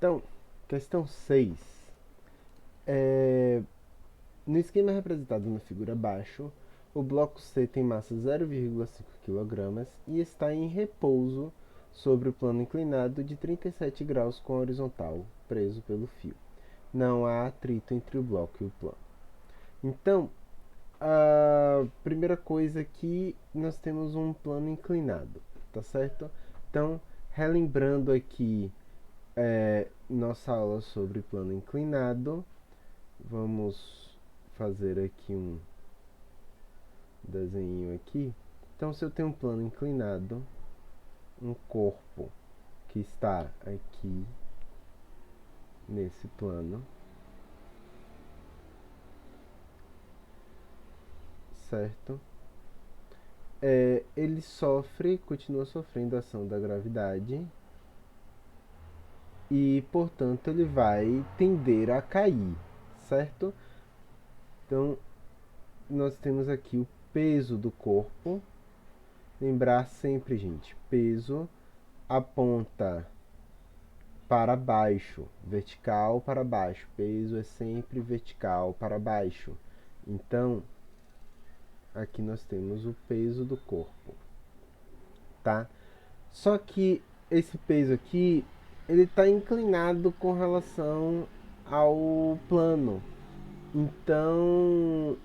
Então, questão 6. No esquema representado na figura abaixo, o bloco C tem massa 0,5 kg e está em repouso sobre o plano inclinado de 37 graus com a horizontal, preso pelo fio. Não há atrito entre o bloco e o plano. Então, a primeira coisa aqui, nós temos um plano inclinado, tá certo? Então, relembrando aqui nossa aula sobre plano inclinado, vamos fazer aqui um desenho aqui. Então, se eu tenho um plano inclinado, um corpo que está aqui nesse plano, certo? Ele continua sofrendo a ação da gravidade e, portanto, ele vai tender a cair, certo? Então, nós temos aqui o peso do corpo. Lembrar sempre, gente, peso aponta para baixo, vertical para baixo. Peso é sempre vertical para baixo. Então, aqui nós temos o peso do corpo, tá? Só que esse peso aqui, ele está inclinado com relação ao plano. Então,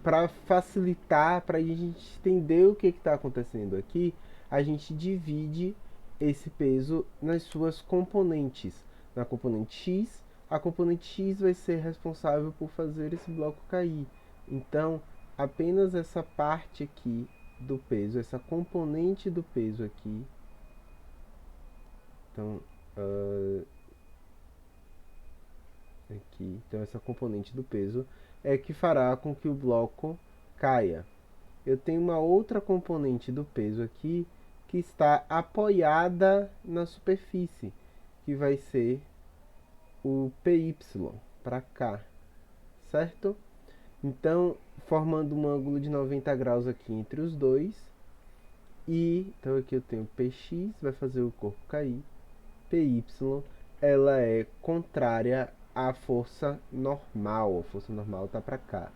para facilitar, para a gente entender o que está acontecendo aqui, a gente divide esse peso nas suas componentes. Na componente X, a componente X vai ser responsável por fazer esse bloco cair. Então, apenas essa parte aqui do peso, essa componente do peso aqui. Então, então essa componente do peso é que fará com que o bloco caia. Eu tenho uma outra componente do peso aqui que está apoiada na superfície, que vai ser o PY para cá, certo? Então, formando um ângulo de 90 graus aqui entre os dois. E então aqui eu tenho PX, vai fazer o corpo cair. PY, ela é contrária à força normal. A força normal está para cá,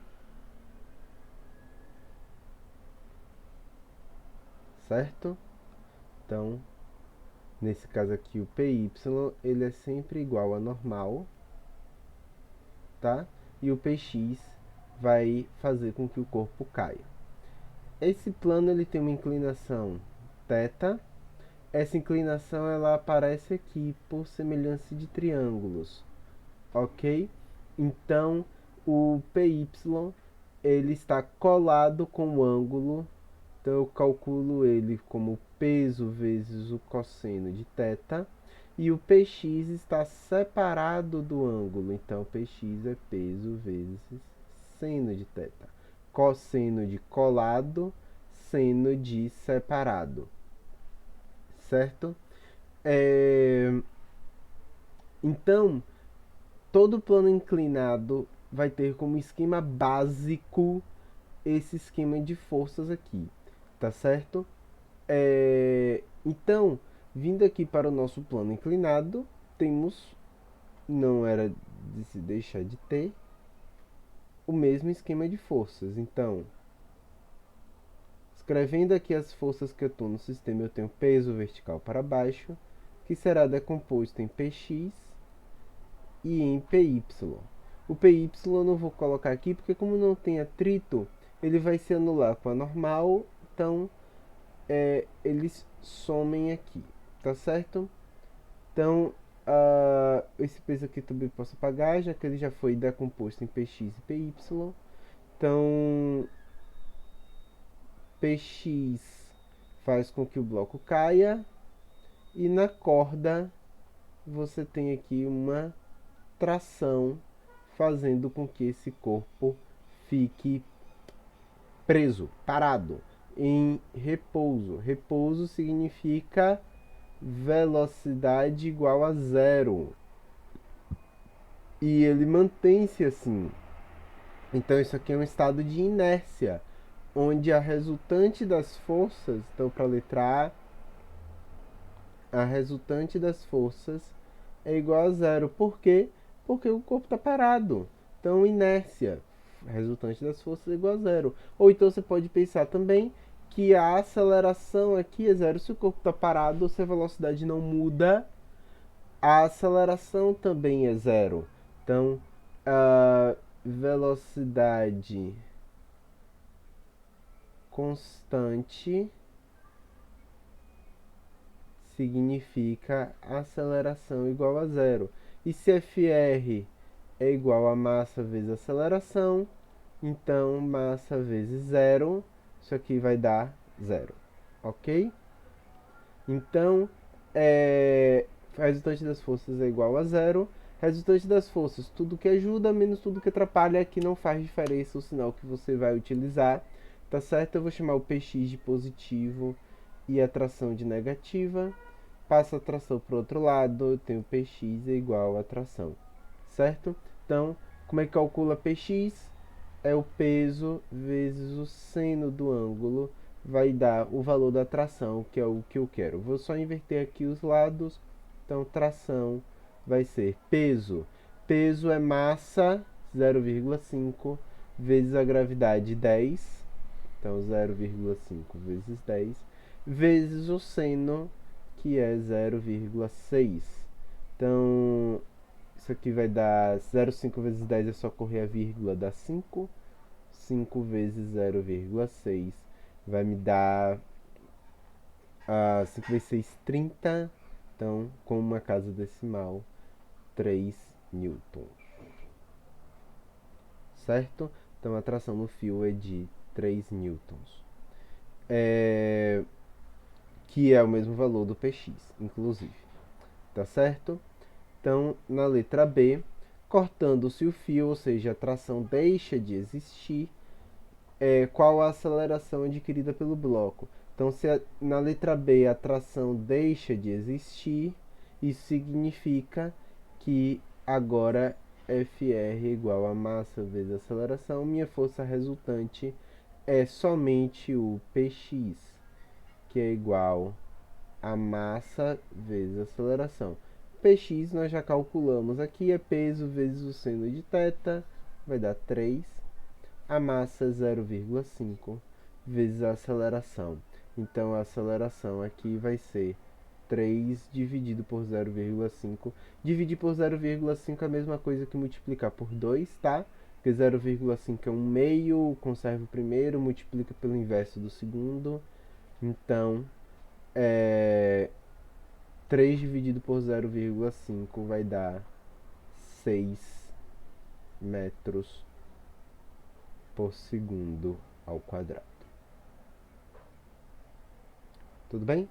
certo? Então, nesse caso aqui, o PY, ele é sempre igual a normal, tá? E o PX vai fazer com que o corpo caia. Esse plano ele tem uma inclinação θ. Essa inclinação ela aparece aqui por semelhança de triângulos, ok? Então, o PY ele está colado com o ângulo. Então eu calculo ele como peso vezes o cosseno de θ. E o PX está separado do ângulo. Então PX é peso vezes seno de θ. Cosseno de colado, seno de separado. Certo? Então, todo plano inclinado vai ter como esquema básico esse esquema de forças aqui, tá certo? Então, vindo aqui para o nosso plano inclinado, temos, não era de se deixar de ter, o mesmo esquema de forças. Então, escrevendo aqui as forças que eu estou no sistema, eu tenho peso vertical para baixo, que será decomposto em Px e em Py. O Py eu não vou colocar aqui, porque como não tem atrito, ele vai se anular com a normal, então eles somem aqui, tá certo? Então, esse peso aqui também posso apagar, já que ele já foi decomposto em Px e Py. Então, Px faz com que o bloco caia, e na corda você tem aqui uma tração, fazendo com que esse corpo fique preso, parado, em repouso. Repouso significa velocidade igual a zero. E ele mantém-se assim. Então isso aqui é um estado de inércia, onde a resultante das forças, então para a letra A resultante das forças é igual a zero. Por quê? Porque o corpo está parado. Então, inércia resultante das forças é igual a zero. Ou então você pode pensar também que a aceleração aqui é zero. Se o corpo está parado, se a velocidade não muda, a aceleração também é zero. Então, a velocidade constante significa aceleração igual a zero. E se Fr é igual a massa vezes aceleração, então massa vezes zero, isso aqui vai dar zero, ok? Então, resultante das forças é igual a zero. Resultante das forças, tudo que ajuda menos tudo que atrapalha, que não faz diferença o sinal que você vai utilizar, tá certo? Eu vou chamar o Px de positivo e a tração de negativa. Passa a tração para o outro lado, eu tenho Px é igual a tração, certo? Então, como é que calcula Px? É o peso vezes o seno do ângulo, vai dar o valor da tração, que é o que eu quero. Vou só inverter aqui os lados, então tração vai ser peso. Peso é massa, 0,5, vezes a gravidade, 10. Então, 0,5 vezes 10, vezes o seno, que é 0,6. Então, isso aqui vai dar 0,5 vezes 10 é só correr a vírgula, dá 5. 5 vezes 0,6 vai me dar 5 vezes 6, 30. Então, com uma casa decimal, 3 newtons. Certo? Então, a tração no fio é de 3 newtons. Que é o mesmo valor do Px, inclusive. Tá certo? Então, na letra B, cortando-se o fio, ou seja, a tração deixa de existir, qual a aceleração adquirida pelo bloco? Então, se na letra B a tração deixa de existir, isso significa que agora Fr é igual a massa vezes a aceleração. Minha força resultante é somente o Px, que é igual a massa vezes a aceleração. Px nós já calculamos aqui, é peso vezes o seno de θ, vai dar 3. A massa é 0,5 vezes a aceleração. Então a aceleração aqui vai ser 3 dividido por 0,5. Dividir por 0,5 é a mesma coisa que multiplicar por 2, tá? Porque 0,5 é um meio, conserva o primeiro, multiplica pelo inverso do segundo. Então, 3 dividido por 0,5 vai dar 6 metros por segundo ao quadrado. Tudo bem?